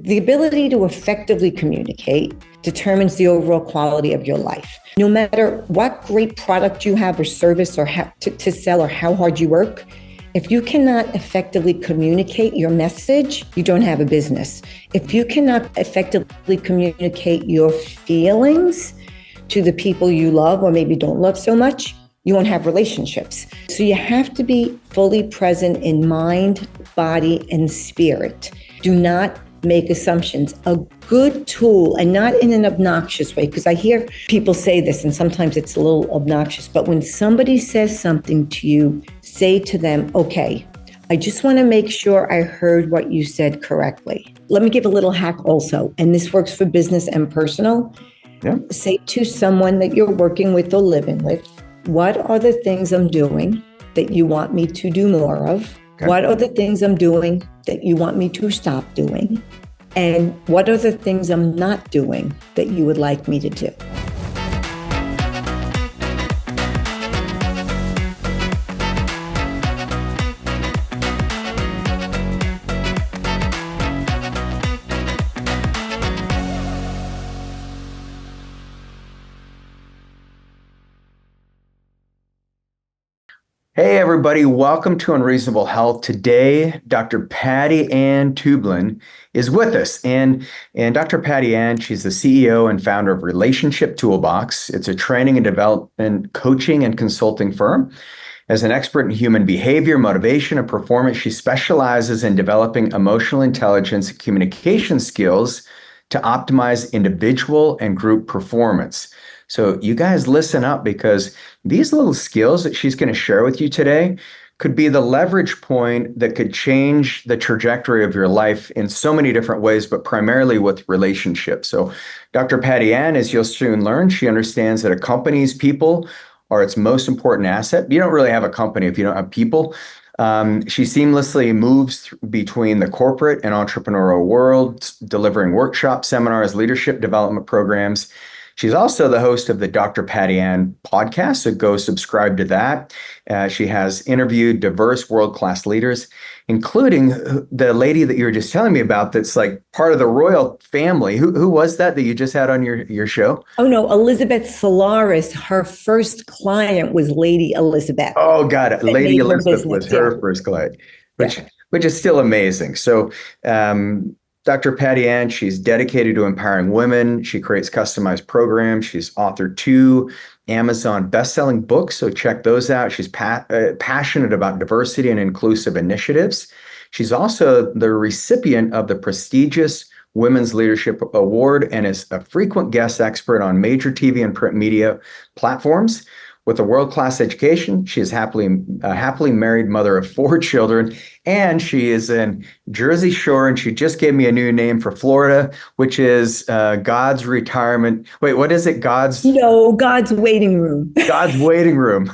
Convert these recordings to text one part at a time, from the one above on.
The ability to effectively communicate determines the overall quality of your life. No matter what great product you have or service or how to sell or how hard you work, if you cannot effectively communicate your message, you don't have a business. If you cannot effectively communicate your feelings to the people you love or maybe don't love so much, you won't have relationships. So you have to be fully present in mind, body, and spirit. Do not make assumptions. A good tool, and not in an obnoxious way, because I hear people say this and sometimes it's a little obnoxious, but when somebody says something to you, say to them, okay, I just want to make sure I heard what you said correctly. Let me give a little hack also, and this works for business and personal. Yeah. Say to someone that you're working with or living with, what are the things I'm doing that you want me to do more of? Okay. What are the things I'm doing that you want me to stop doing? And what are the things I'm not doing that you would like me to do? Hey, everybody. Welcome to Unreasonable Health. Today, Dr. Patty Ann Tublin is with us. And Dr. Patty Ann, she's the CEO and founder of Relationship Toolbox. It's a training and development coaching and consulting firm. As an expert in human behavior, motivation, and performance, she specializes in developing emotional intelligence and communication skills to optimize individual and group performance. So you guys listen up, because these little skills that she's going to share with you today could be the leverage point that could change the trajectory of your life in so many different ways, but primarily with relationships. So Dr. Patty Ann, as you'll soon learn, she understands that a company's people are its most important asset. You don't really have a company if you don't have people. She seamlessly moves between the corporate and entrepreneurial worlds, delivering workshops, seminars, leadership development programs. She's also the host of the Dr. Patty Ann podcast, so go subscribe to that. She has interviewed diverse world-class leaders, including the lady that you were just telling me about that's like part of the royal family. Who was that you just had on your show? Oh, no, Elizabeth Solaris. Her first client was Lady Elizabeth. Oh, got it. Lady Elizabeth was her first client, which is still amazing. So, Dr. Patty Ann, she's dedicated to empowering women. She creates customized programs. She's authored 2 Amazon best-selling books, so check those out. She's passionate about diversity and inclusive initiatives. She's also the recipient of the prestigious Women's Leadership Award and is a frequent guest expert on major TV and print media platforms. With a world-class education, she is a happily married mother of 4 children, and she is in Jersey Shore, and she just gave me a new name for Florida, which is God's retirement. Wait, what is it? God's waiting room. God's waiting room.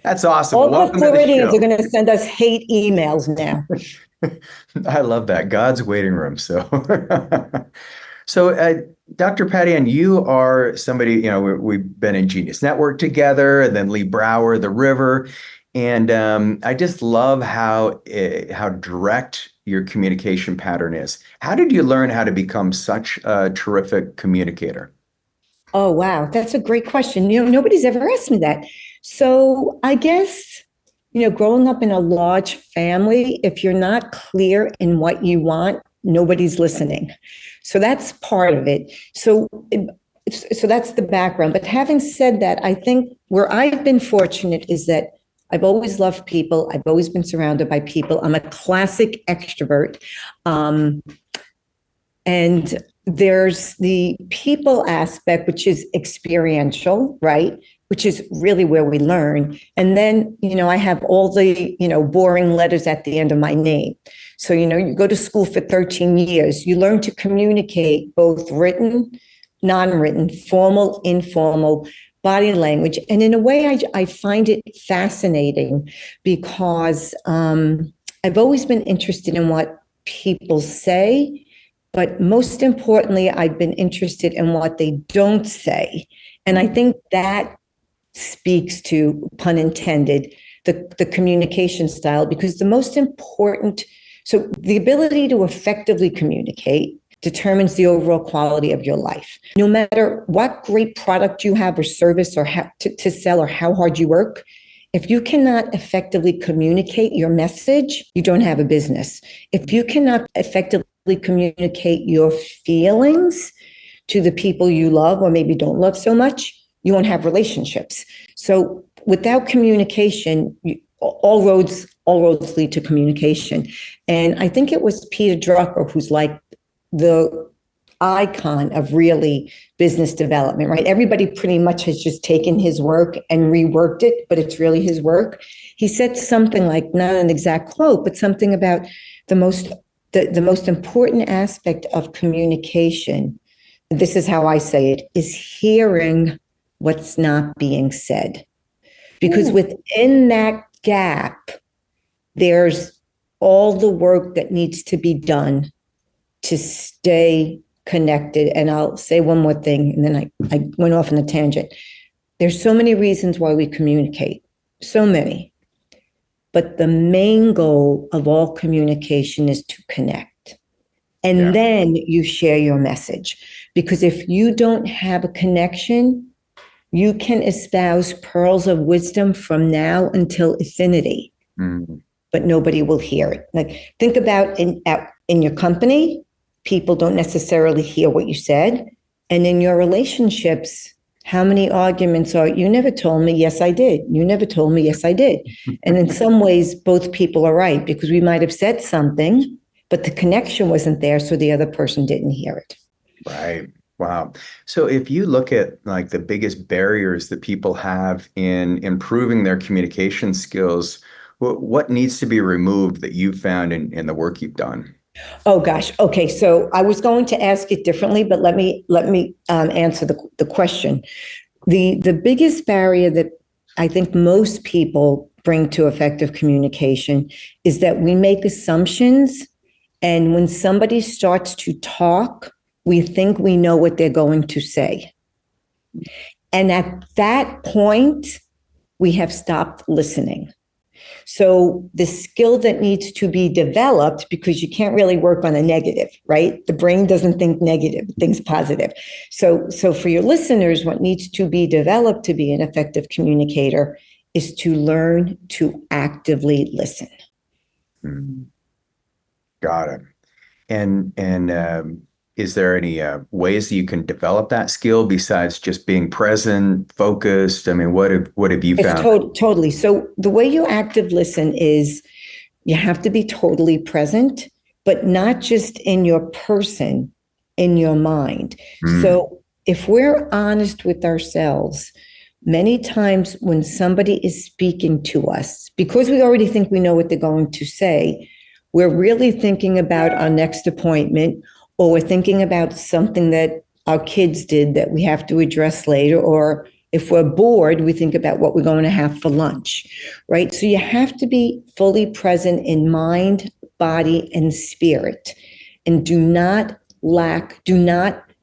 That's awesome. All the Floridians are going to send us hate emails now. I love that. God's waiting room. So, Dr. Patty Ann, you are somebody, we've been in Genius Network together, and then Lee Brower, The River. And I just love how direct your communication pattern is. How did you learn how to become such a terrific communicator? Oh, wow. That's a great question. Nobody's ever asked me that. So I guess, growing up in a large family, if you're not clear in what you want, nobody's listening. So that's part of it. So that's the background. But having said that, I think where I've been fortunate is that I've always loved people. I've always been surrounded by people. I'm a classic extrovert. And there's the people aspect, which is experiential, right? Which is really where we learn. And then, I have all the, boring letters at the end of my name. So, you go to school for 13 years, you learn to communicate both written, non-written, formal, informal, body language. And in a way, I find it fascinating because I've always been interested in what people say, but most importantly, I've been interested in what they don't say. And I think that speaks to, pun intended, the communication style, because the most important So the ability to effectively communicate determines the overall quality of your life. No matter what great product you have or service or how to sell or how hard you work, if you cannot effectively communicate your message, you don't have a business. If you cannot effectively communicate your feelings to the people you love or maybe don't love so much, you won't have relationships. So without communication, all roads lead to communication. And I think it was Peter Drucker who's like the icon of really business development, right? Everybody pretty much has just taken his work and reworked it, but it's really his work. He said something like, not an exact quote, but something about the most important aspect of communication, this is how I say it, is hearing what's not being said. Because within that gap, there's all the work that needs to be done to stay connected. And I'll say one more thing, and then I went off on a tangent. There's so many reasons why we communicate, so many. But the main goal of all communication is to connect. And then you share your message. Because if you don't have a connection, you can espouse pearls of wisdom from now until infinity, but nobody will hear it. Like, think about in your company, people don't necessarily hear what you said. And in your relationships, how many arguments are, you never told me, yes, I did. You never told me, yes, I did. And in some ways, both people are right, because we might have said something, but the connection wasn't there, so the other person didn't hear it. Right. Wow. So if you look at like the biggest barriers that people have in improving their communication skills, what needs to be removed that you've found in the work you've done? Oh gosh. Okay. So I was going to ask it differently, but let me answer the question. The biggest barrier that I think most people bring to effective communication is that we make assumptions, and when somebody starts to talk, we think we know what they're going to say. And at that point, we have stopped listening. So the skill that needs to be developed, because you can't really work on a negative, right? The brain doesn't think negative, it thinks positive. So for your listeners, what needs to be developed to be an effective communicator is to learn to actively listen. Got it. And is there any ways that you can develop that skill besides just being present, focused? I mean, what have you found? Totally. So the way you active listen is you have to be totally present, but not just in your person, in your mind. So if we're honest with ourselves, many times when somebody is speaking to us, because we already think we know what they're going to say, we're really thinking about our next appointment, or we're thinking about something that our kids did that we have to address later, or if we're bored, we think about what we're going to have for lunch, right? So you have to be fully present in mind, body, and spirit, and do not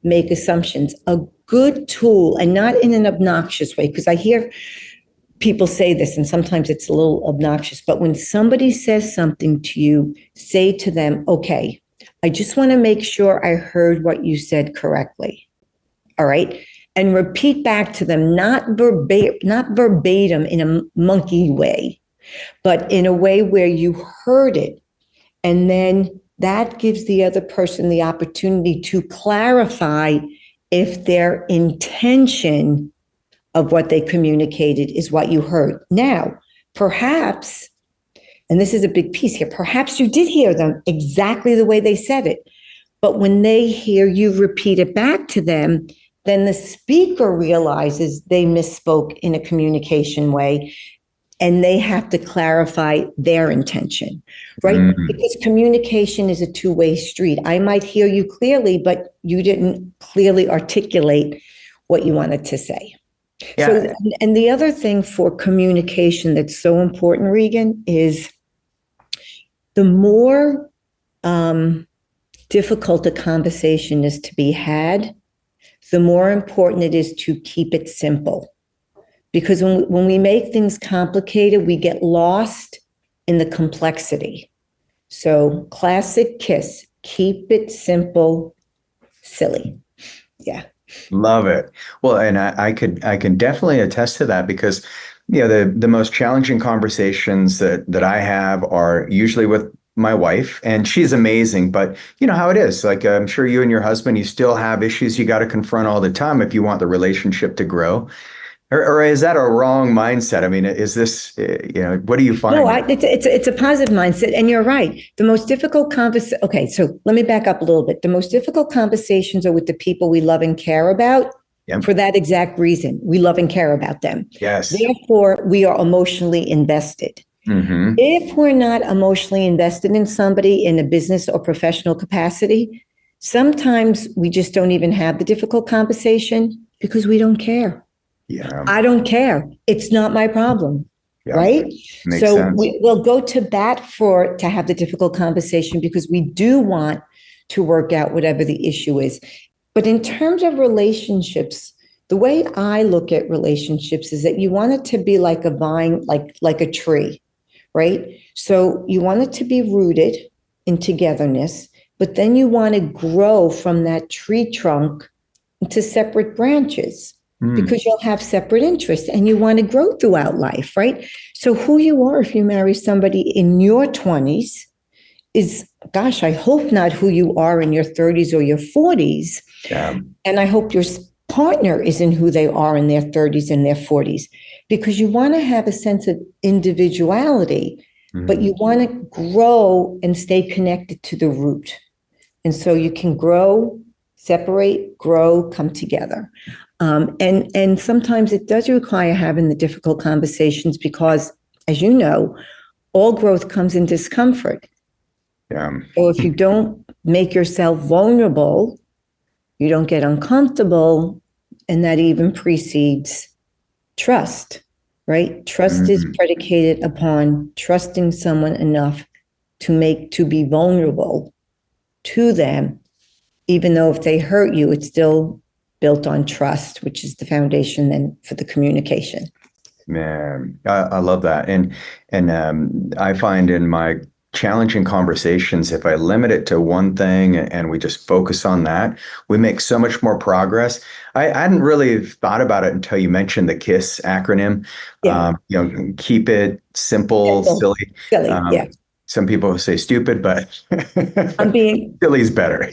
make assumptions. A good tool, and not in an obnoxious way, because I hear people say this, and sometimes it's a little obnoxious, but when somebody says something to you, say to them, okay, I just want to make sure I heard what you said correctly. All right. And repeat back to them, not verbatim in a monkey way, but in a way where you heard it. And then that gives the other person the opportunity to clarify if their intention of what they communicated is what you heard. Now, perhaps, and this is a big piece here, perhaps you did hear them exactly the way they said it, but when they hear you repeat it back to them, then the speaker realizes they misspoke in a communication way, and they have to clarify their intention, right? Because communication is a two-way street. I might hear you clearly, but you didn't clearly articulate what you wanted to say. Yeah. So, and the other thing for communication that's so important, Regan, is the more difficult a conversation is to be had, the more important it is to keep it simple. Because when we make things complicated, we get lost in the complexity. So classic KISS, keep it simple, silly. Yeah. Love it. Well, and I can definitely attest to that because the most challenging conversations that I have are usually with my wife, and she's amazing, but you know how it is. Like I'm sure you and your husband, you still have issues you got to confront all the time if you want the relationship to grow. Or is that a wrong mindset? I mean, is this, what do you No, find? it's a positive mindset, and you're right. The most difficult conversation. Okay, so let me back up a little bit. The most difficult conversations are with the people we love and care about. Yep. For that exact reason, we love and care about them. Yes. Therefore, we are emotionally invested. Mm-hmm. If we're not emotionally invested in somebody in a business or professional capacity, sometimes we just don't even have the difficult conversation because we don't care. Yeah. I don't care. It's not my problem. Yeah. Right. Makes So sense. we'll go to bat to have the difficult conversation because we do want to work out whatever the issue is. But in terms of relationships, the way I look at relationships is that you want it to be like a vine, like a tree, right? So you want it to be rooted in togetherness, but then you want to grow from that tree trunk into separate branches because you'll have separate interests and you want to grow throughout life, right? So who you are if you marry somebody in your 20s is, gosh, I hope not who you are in your 30s or your 40s. Yeah. And I hope your partner isn't who they are in their 30s and their 40s, because you want to have a sense of individuality, but you want to grow and stay connected to the root. And so you can grow, separate, grow, come together. And sometimes it does require having the difficult conversations because, as you know, all growth comes in discomfort. Yeah. So if you don't make yourself vulnerable, you don't get uncomfortable, and that even precedes trust, right? Trust is predicated upon trusting someone enough to be vulnerable to them, even though if they hurt you, it's still built on trust, which is the foundation then for the communication. Man, I love that. And I find in my challenging conversations, if I limit it to one thing and we just focus on that, we make so much more progress. I hadn't really thought about it until you mentioned the KISS acronym. Yeah. Keep it simple, silly. Silly, yeah. Some people say stupid, but I'm being silly's better.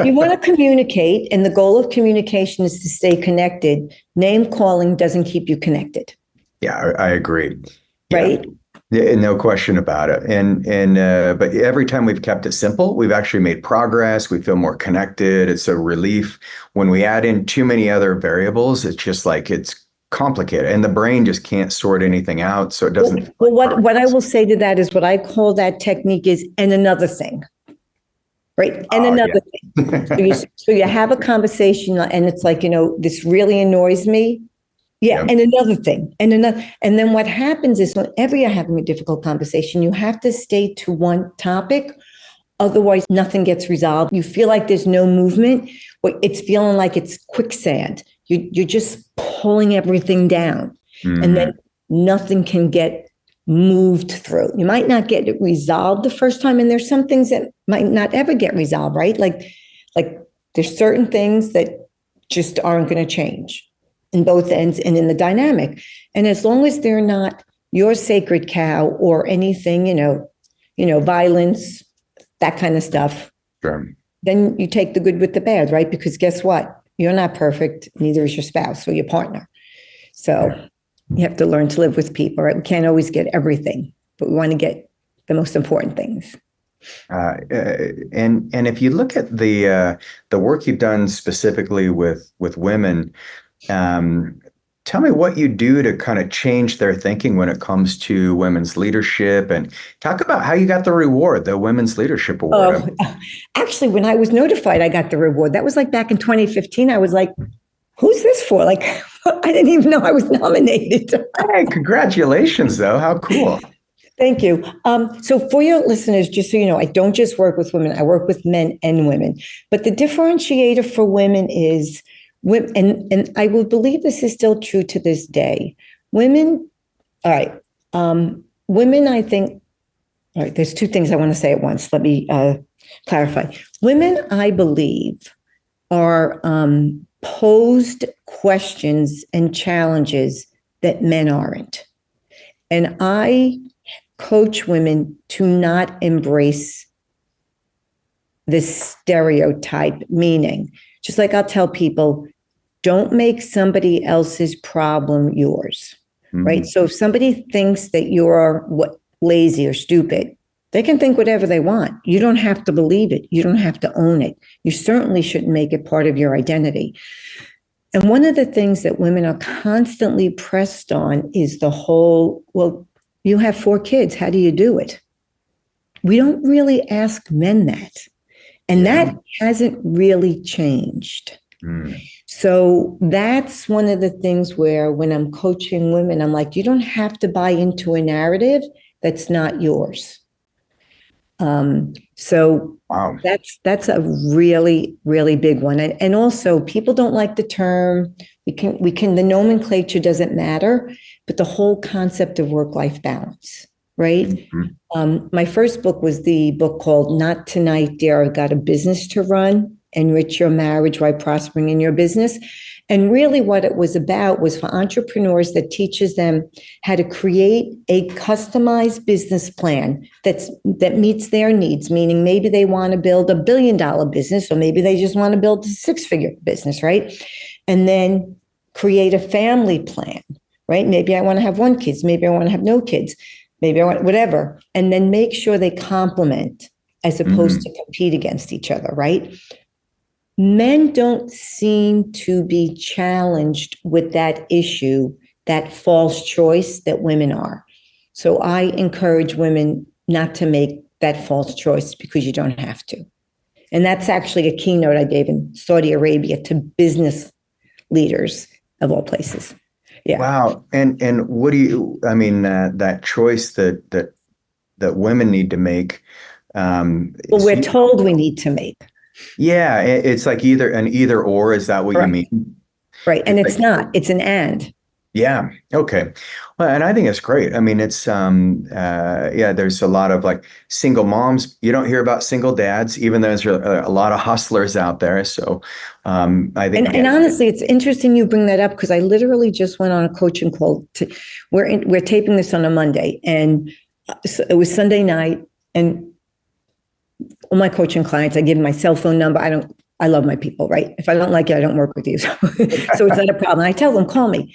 You want to communicate, and the goal of communication is to stay connected. Name calling doesn't keep you connected. Yeah, I agree. Right? Yeah, no question about it. But every time we've kept it simple, we've actually made progress. We feel more connected. It's a relief. When we add in too many other variables, it's just like it's complicated, and the brain just can't sort anything out, so it doesn't. Well, what I will say to that is what I call that technique is and another thing. Right. And another thing. So you have a conversation and it's like, this really annoys me. Yeah. Yep. And another thing and another. And then what happens is whenever you're having a difficult conversation, you have to stay to one topic. Otherwise, nothing gets resolved. You feel like there's no movement. It's feeling like it's quicksand. You're just pulling everything down. And then nothing can get moved through. You might not get it resolved the first time, and there's some things that might not ever get resolved, right? Like there's certain things that just aren't going to change in both ends and in the dynamic. And as long as they're not your sacred cow or anything, violence, that kind of stuff, sure. Then you take the good with the bad, right? Because guess what? You're not perfect, neither is your spouse or your partner. So you have to learn to live with people, right? We can't always get everything, but we want to get the most important things. And if you look at the work you've done specifically with women, tell me what you do to kind of change their thinking when it comes to women's leadership, and talk about how you got the reward, the Women's Leadership Award. Actually, when I was notified, I got the reward. That was like back in 2015. I was like, who's this for? Like, I didn't even know I was nominated. Hey, congratulations, though. How cool. Thank you. So for your listeners, just so you know, I don't just work with women, I work with men and women. But the differentiator for women is, and I will believe this is still true to this day, women, all right, women, I think, All right, there's two things I want to say at once. Let me clarify. Women, I believe, are posed questions and challenges that men aren't. And I coach women to not embrace this stereotype, meaning, just like I'll tell people, don't make somebody else's problem yours, right? So if somebody thinks that you're lazy or stupid, they can think whatever they want. You don't have to believe it. You don't have to own it. You certainly shouldn't make it part of your identity. And one of the things that women are constantly pressed on is the whole, well, you have 4 kids. How do you do it? We don't really ask men that. And that hasn't really changed. So that's one of the things where when I'm coaching women, I'm like, you don't have to buy into a narrative that's not yours. So Wow. That's a really, really big one. And also people don't like the term, the nomenclature doesn't matter, but the whole concept of work-life balance, right? My first book was the book called Not Tonight, Dear, I've Got a Business to Run, Enrich Your Marriage while Prospering in Your Business. And really what it was about was for entrepreneurs that teaches them how to create a customized business plan that meets their needs, meaning maybe they want to build $1 billion business, or maybe they just want to build a 6-figure business, right? And then create a family plan, right? Maybe I want to have 1 kid, maybe I want to have no kids, maybe I want whatever, and then make sure they complement as opposed to compete against each other, right? Men don't seem to be challenged with that issue, that false choice that women are. So I encourage women not to make that false choice because you don't have to. And that's actually a keynote I gave in Saudi Arabia to business leaders of all places. Yeah. Wow. And what do you, I mean, that choice that women need to make. Well, we're told we need to make. Yeah, it's like either or. Is that what you mean? Right. And it's not, it's an and. Yeah. Okay. Well, and I think it's great. I mean, it's there's a lot of like single moms. You don't hear about single dads, even though there's a lot of hustlers out there. So I think and honestly, it's interesting you bring that up because I literally just went on a coaching call. We're taping this on a Monday, and it was Sunday night, and all my coaching clients, I give them my cell phone number. I love my people, right? If I don't like you, I don't work with you. So it's not a problem. I tell them, call me.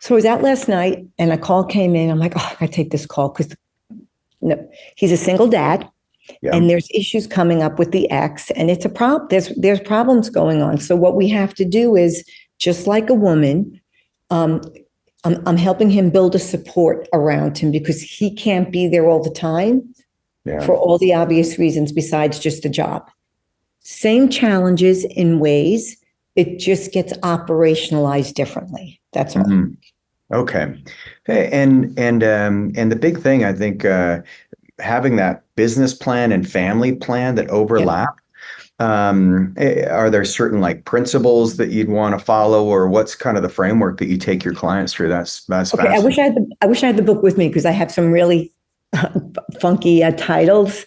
So I was out last night and a call came in. I'm like, oh, I take this call because he's a single dad and there's issues coming up with the ex and it's a problem. There's problems going on. So what we have to do is just like a woman, I'm helping him build a support around him because he can't be there all the time for all the obvious reasons besides just a job. Same challenges in ways, it just gets operationalized differently. That's all. Okay. And the big thing, I think, having that business plan and family plan that overlap. Are there certain like principles that you'd want to follow, or what's kind of the framework that you take your clients through? That's okay. I wish I had the book with me because I have some really funky titles.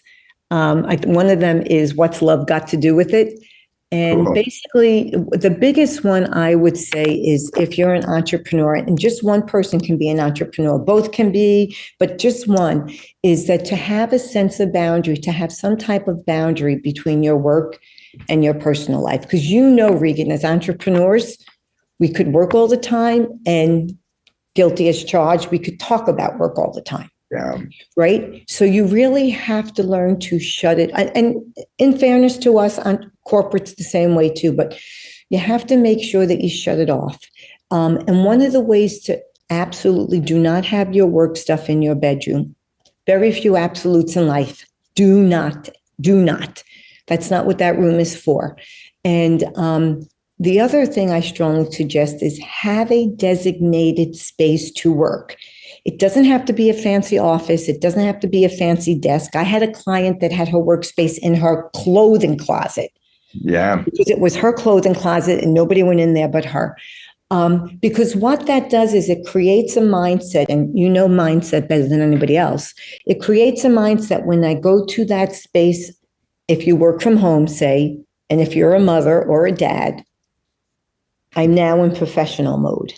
One of them is What's Love Got to Do with It? And basically, the biggest one I would say is if you're an entrepreneur, and just one person can be an entrepreneur, both can be, but just one, is that to have a sense of boundary, to have some type of boundary between your work and your personal life. Because Regan, as entrepreneurs, we could work all the time and guilty as charged, we could talk about work all the time. Yeah. Right. So you really have to learn to shut it. And in fairness to us, on corporate's the same way too, but you have to make sure that you shut it off. And one of the ways to absolutely do not have your work stuff in your bedroom, very few absolutes in life. Do not. That's not what that room is for. And the other thing I strongly suggest is have a designated space to work. It doesn't have to be a fancy office. It doesn't have to be a fancy desk. I had a client that had her workspace in her clothing closet. Yeah. Because it was her clothing closet and nobody went in there but her. Because what that does is it creates a mindset, and you know mindset better than anybody else. It creates a mindset when I go to that space, if you work from home, say, and if you're a mother or a dad, I'm now in professional mode.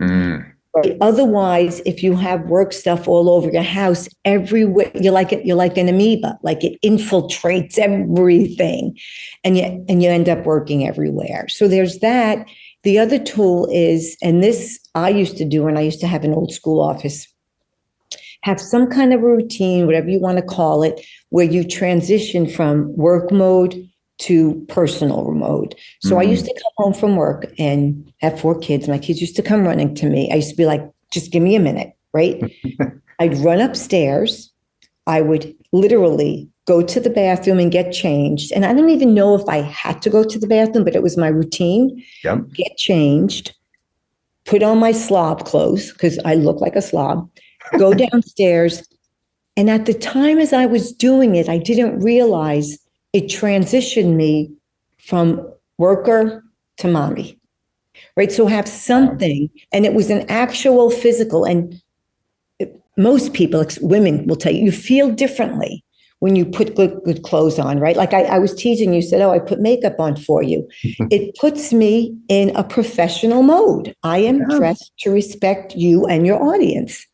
Mm. Right. Otherwise, if you have work stuff all over your house, everywhere, you're like an amoeba, like it infiltrates everything, and you end up working everywhere. So there's that. The other tool is, and this I used to do when I used to have an old school office, have some kind of routine, whatever you want to call it, where you transition from work mode to personal mode. So I used to come home from work and have 4 kids. My kids used to come running to me. I used to be like, just give me a minute, right? I'd run upstairs. I would literally go to the bathroom and get changed. And I don't even know if I had to go to the bathroom, but it was my routine. Yep. Get changed, put on my slob clothes because I look like a slob, go downstairs. And at the time as I was doing it, I didn't realize it transitioned me from worker to mommy, right? So have something, and it was an actual physical, and most people, women will tell you, you feel differently when you put good clothes on, right? Like I was teasing you, said, oh, I put makeup on for you. It puts me in a professional mode. I am dressed to respect you and your audience.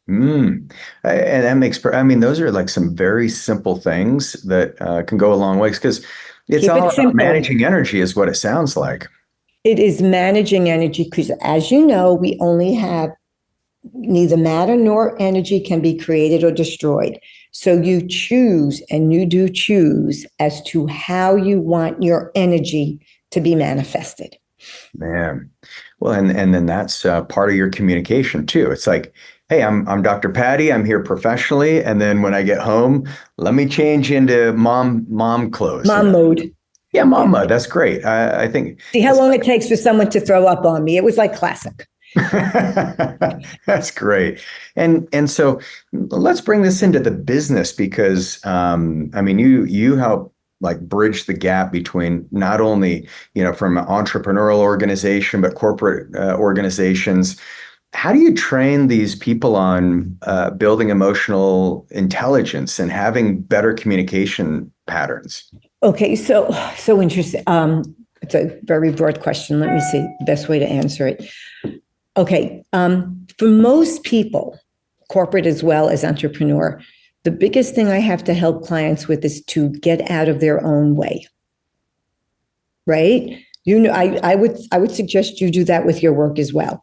And that makes, I mean, those are like some very simple things that can go a long ways, because it's all about managing energy is what it sounds like. It is managing energy because, as you know, we only have neither matter nor energy can be created or destroyed. So you choose, and you do choose as to how you want your energy to be manifested. Man. Well, and then that's part of your communication too. It's like, hey, I'm Dr. Patty. I'm here professionally, and then when I get home, let me change into mom clothes. Mom mode. Yeah, mom mode. That's great. I think. See how long it takes for someone to throw up on me. It was like classic. That's great. And so let's bring this into the business, because I mean, you help like bridge the gap between not only, from an entrepreneurial organization, but corporate organizations. How do you train these people on building emotional intelligence and having better communication patterns? Okay, so interesting. It's a very broad question. Let me see the best way to answer it. Okay, for most people, corporate as well as entrepreneur, the biggest thing I have to help clients with is to get out of their own way. Right? I would suggest you do that with your work as well.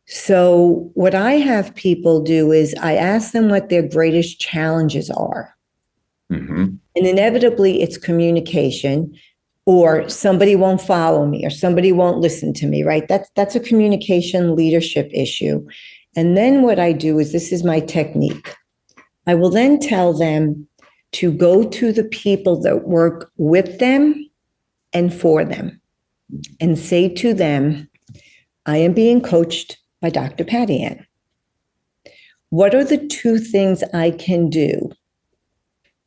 So what I have people do is I ask them what their greatest challenges are. Mm-hmm. And inevitably it's communication, or somebody won't follow me, or somebody won't listen to me, right? That's a communication leadership issue. And then what I do is, this is my technique. I will then tell them to go to the people that work with them and for them, and say to them, I am being coached by Dr. Patty Ann. What are the 2 things I can do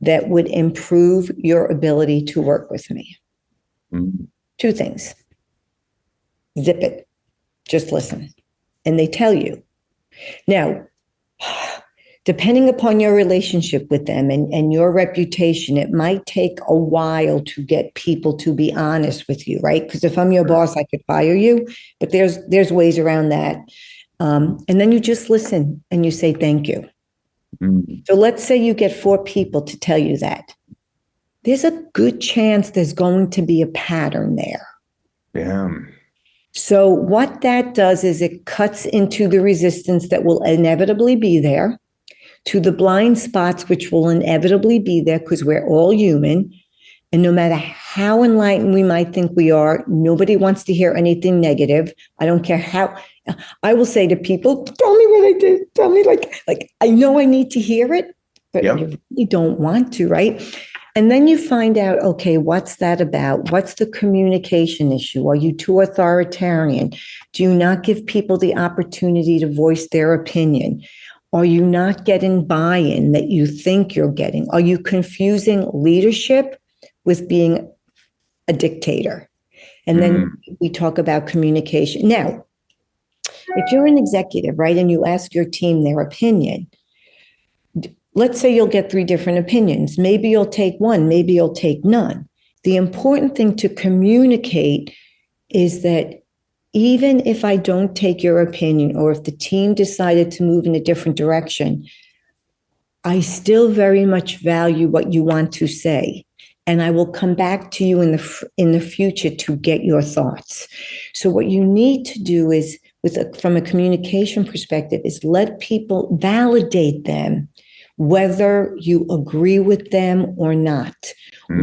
that would improve your ability to work with me? 2 things. Zip it. Just listen. And they tell you. Now, depending upon your relationship with them and your reputation, it might take a while to get people to be honest with you, right? Because if I'm your boss, I could fire you, but there's ways around that. And then you just listen and you say thank you. So let's say you get 4 people to tell you that. There's a good chance there's going to be a pattern there. Yeah. So what that does is it cuts into the resistance that will inevitably be there, to the blind spots, which will inevitably be there because we're all human. And no matter how enlightened we might think we are, nobody wants to hear anything negative. I don't care how. I will say to people, tell me what I did. Tell me like I know I need to hear it, but you really don't want to, right? And then you find out, okay, what's that about? What's the communication issue? Are you too authoritarian? Do you not give people the opportunity to voice their opinion? Are you not getting buy-in that you think you're getting? Are you confusing leadership with being a dictator? And then we talk about communication. Now, if you're an executive, right, and you ask your team their opinion, let's say you'll get 3 different opinions. Maybe you'll take one, maybe you'll take none. The important thing to communicate is that even if I don't take your opinion, or if the team decided to move in a different direction, I still very much value what you want to say. And I will come back to you in the future to get your thoughts. So what you need to do is, from a communication perspective, is let people validate them, whether you agree with them or not,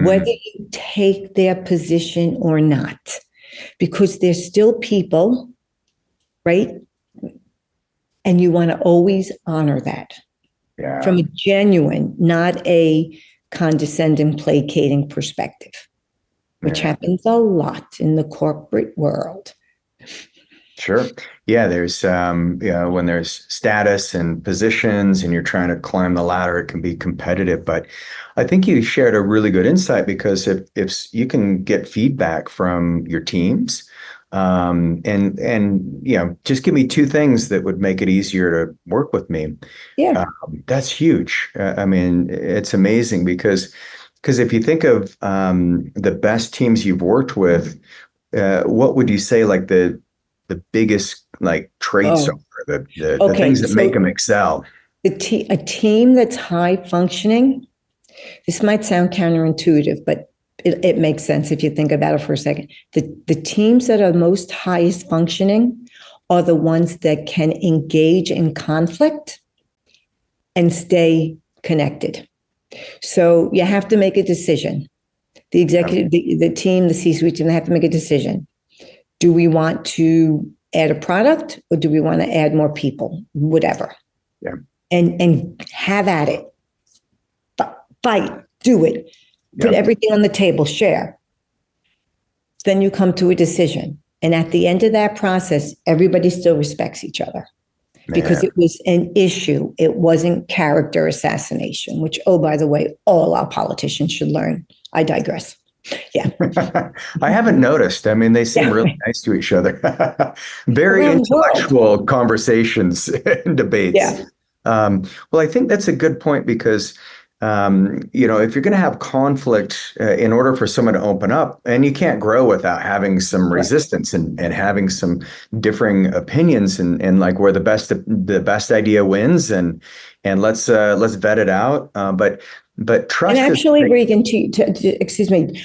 whether you take their position or not, because they're still people, right? And you want to always honor that from a genuine, not a condescending, placating perspective, which happens a lot in the corporate world. Sure. Yeah, there's when there's status and positions and you're trying to climb the ladder, it can be competitive. But I think you shared a really good insight, because if you can get feedback from your teams, and just give me 2 things that would make it easier to work with me. Yeah. That's huge. I mean, it's amazing because if you think of the best teams you've worked with, what would you say like the biggest like traits are, the things that make them excel? A team that's high functioning, this might sound counterintuitive, but it makes sense if you think about it for a second. The teams that are most highest functioning are the ones that can engage in conflict and stay connected. So you have to make a decision. The executive, the team, the C-suite team, they have to make a decision. Do we want to add a product, or do we want to add more people? Whatever. Yeah. And have at it. Fight. Do it. Put everything on the table. Share. Then you come to a decision. And at the end of that process, everybody still respects each other. Because it was an issue. It wasn't character assassination, which, oh, by the way, all our politicians should learn. I digress. Yeah. I haven't noticed. I mean, they seem really nice to each other. Very intellectual conversations and debates. Yeah. Well, I think that's a good point, because if you're going to have conflict in order for someone to open up, and you can't grow without having some resistance and having some differing opinions, and like where the best idea wins, and let's vet it out. But trust. And actually, Regan, excuse me,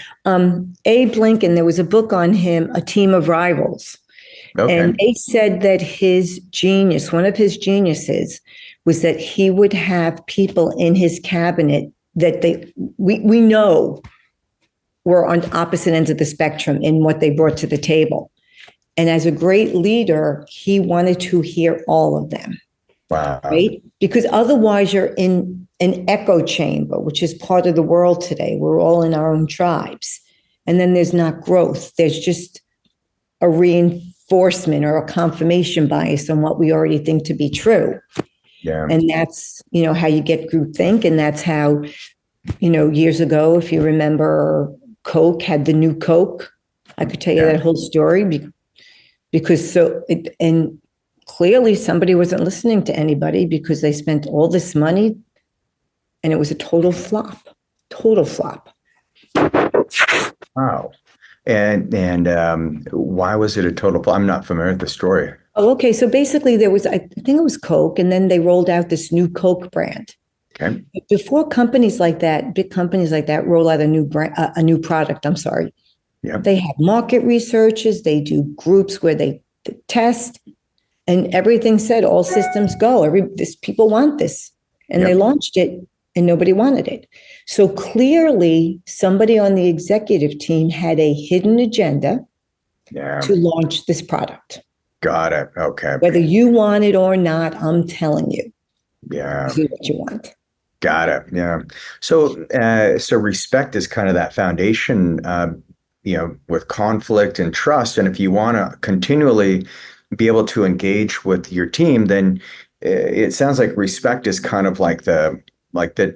Abe Lincoln, there was a book on him, A Team of Rivals. Okay. And they said that one of his geniuses, was that he would have people in his cabinet that we know were on opposite ends of the spectrum in what they brought to the table. And as a great leader, he wanted to hear all of them. Wow. Right? Because otherwise you're in an echo chamber, which is part of the world today. We're all in our own tribes. And then there's not growth. There's just a reinforcement or a confirmation bias on what we already think to be true. Yeah. And that's, how you get groupthink. And that's how, years ago, if you remember, Coke had the new Coke. I could tell you that whole story because and clearly somebody wasn't listening to anybody, because they spent all this money and it was a total flop. Wow. And why was it a total flop? I'm not familiar with the story. Oh, okay. So basically I think it was Coke, and then they rolled out this new Coke brand. Okay. Before companies like that, big companies like that, roll out a new product, I'm sorry. Yeah. They have market researches, they do groups where they test, and everything said all systems go. People want this. And they launched it and nobody wanted it. So clearly somebody on the executive team had a hidden agenda to launch this product. Got it. Okay. Whether you want it or not, I'm telling you. Yeah. Do what you want. Got it. Yeah. So respect is kind of that foundation, with conflict and trust. And if you want to continually be able to engage with your team, then it sounds like respect is kind of like the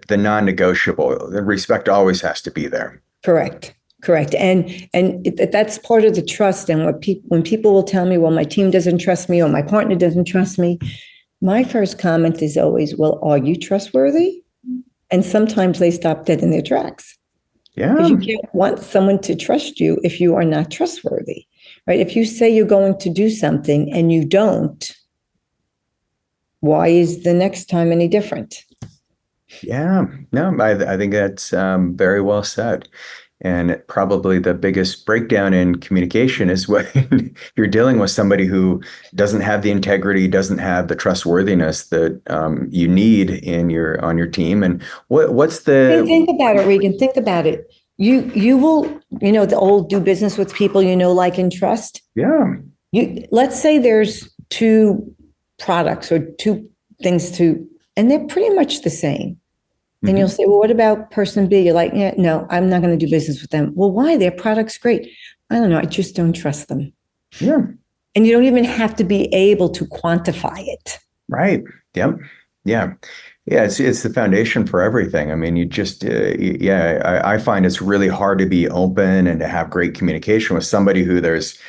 non-negotiable. The respect always has to be there. Correct. Correct. That's part of the trust. And when people will tell me, well, my team doesn't trust me or my partner doesn't trust me, my first comment is always, well, are you trustworthy? And sometimes they stop dead in their tracks. Yeah. Because you can't want someone to trust you if you are not trustworthy, right? If you say you're going to do something and you don't, why is the next time any different? Yeah, no, I think that's very well said. And probably the biggest breakdown in communication is when you're dealing with somebody who doesn't have the integrity, doesn't have the trustworthiness that you need on your team. And what's the Think about it, Regan. Think about it. You will, the old do business with people you know, like, and trust. Yeah. Let's say there's two products or two things and they're pretty much the same. And you'll say, well, what about person B? You're like, yeah, no, I'm not going to do business with them. Well, why? Their product's great. I don't know. I just don't trust them. Yeah. And you don't even have to be able to quantify it. Right. Yep. Yeah. Yeah. It's the foundation for everything. I mean, you just, I find it's really hard to be open and to have great communication with somebody who there's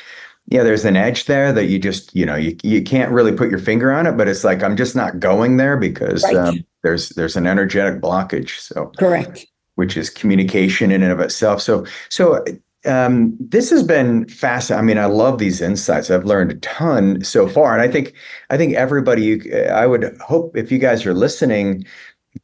an edge there that you just, you can't really put your finger on it, but it's like, I'm just not going there because Right. There's an energetic blockage. So Correct. which is communication in and of itself. So this has been fascinating. I mean, I love these insights. I've learned a ton so far. And I think everybody, I would hope if you guys are listening,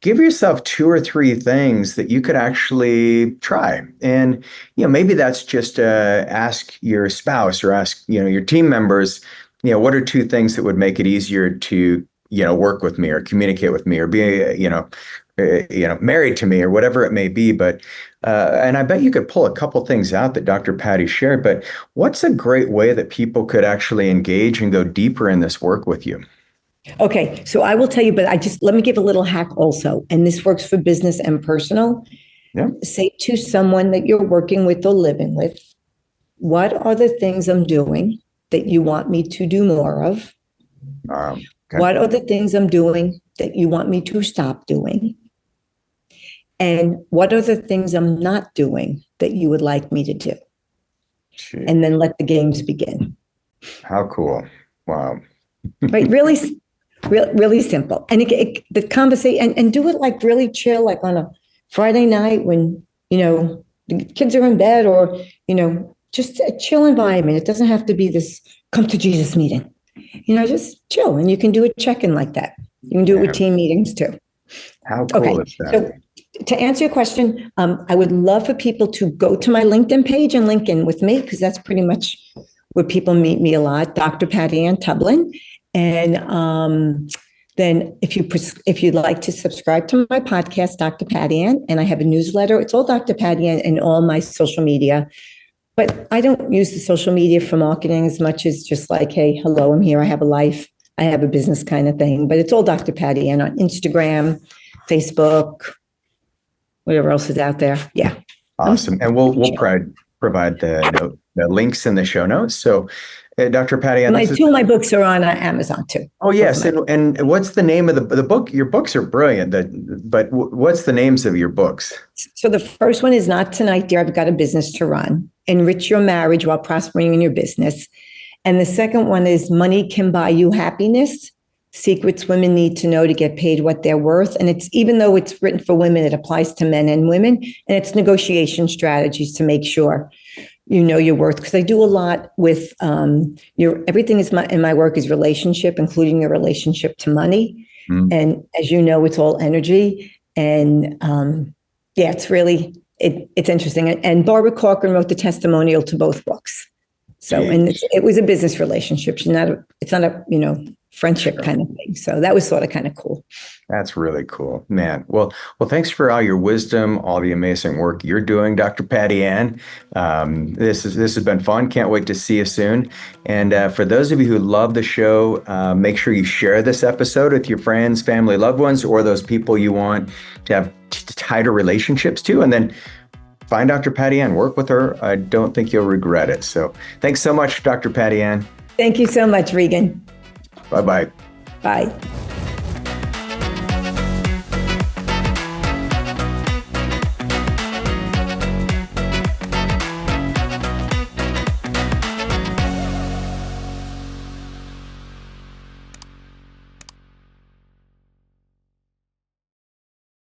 give yourself 2 or 3 things that you could actually try. And, maybe that's just ask your spouse or ask, your team members, what are 2 things that would make it easier to, work with me or communicate with me or be, married to me or whatever it may be. But, and I bet you could pull a couple things out that Dr. Patty shared, but what's a great way that people could actually engage and go deeper in this work with you? Okay, so I will tell you, but let me give a little hack also, and this works for business and personal. Yeah. Say to someone that you're working with or living with, what are the things I'm doing that you want me to do more of? Okay. What are the things I'm doing that you want me to stop doing? And what are the things I'm not doing that you would like me to do? Gee. And then let the games begin. How cool. Wow. Right, really simple. And the conversation, and do it like really chill, like on a Friday night when, the kids are in bed, or, just a chill environment. It doesn't have to be this come to Jesus meeting, just chill. And you can do a check-in like that. You can do it with team meetings too. How cool is that? So to answer your question, I would love for people to go to my LinkedIn page and link in with me, because that's pretty much where people meet me a lot, Dr. Patty Ann Tublin. And then if you'd like to subscribe to my podcast, Dr. Patty Ann, and I have a newsletter, it's all Dr. Patty Ann and all my social media. But I don't use the social media for marketing as much as just like, hey, hello, I'm here. I have a life. I have a business kind of thing. But it's all Dr. Patty Ann on Instagram, Facebook, whatever else is out there. Yeah. Awesome. And we'll provide the links in the show notes. So Dr. Patty Ann, 2 of my books are on Amazon too. Oh, yes. And what's the name of the book? Your books are brilliant, but what's the names of your books? So the first one is Not Tonight, Dear, I've Got a Business to Run. Enrich your marriage while prospering in your business. And the second one is Money Can Buy You Happiness. Secrets women need to know to get paid what they're worth. And it's, even though it's written for women, it applies to men and women. And it's negotiation strategies to make sure you know your worth. Because I do a lot with everything in my work is relationship, including your relationship to money. And as you know, it's all energy. And it's really, it's interesting. And Barbara Corcoran wrote the testimonial to both books. So, and it was a business relationship. It's not a, friendship kind of thing. So that was sort of kind of cool. That's really cool, man. Well, thanks for all your wisdom, all the amazing work you're doing, Dr. Patty Ann. This has been fun. Can't wait to see you soon. And for those of you who love the show, make sure you share this episode with your friends, family, loved ones, or those people you want to have tighter relationships to. And then find Dr. Patty Ann, work with her. I don't think you'll regret it. So thanks so much, Dr. Patty Ann. Thank you so much, Regan. Bye-bye. Bye.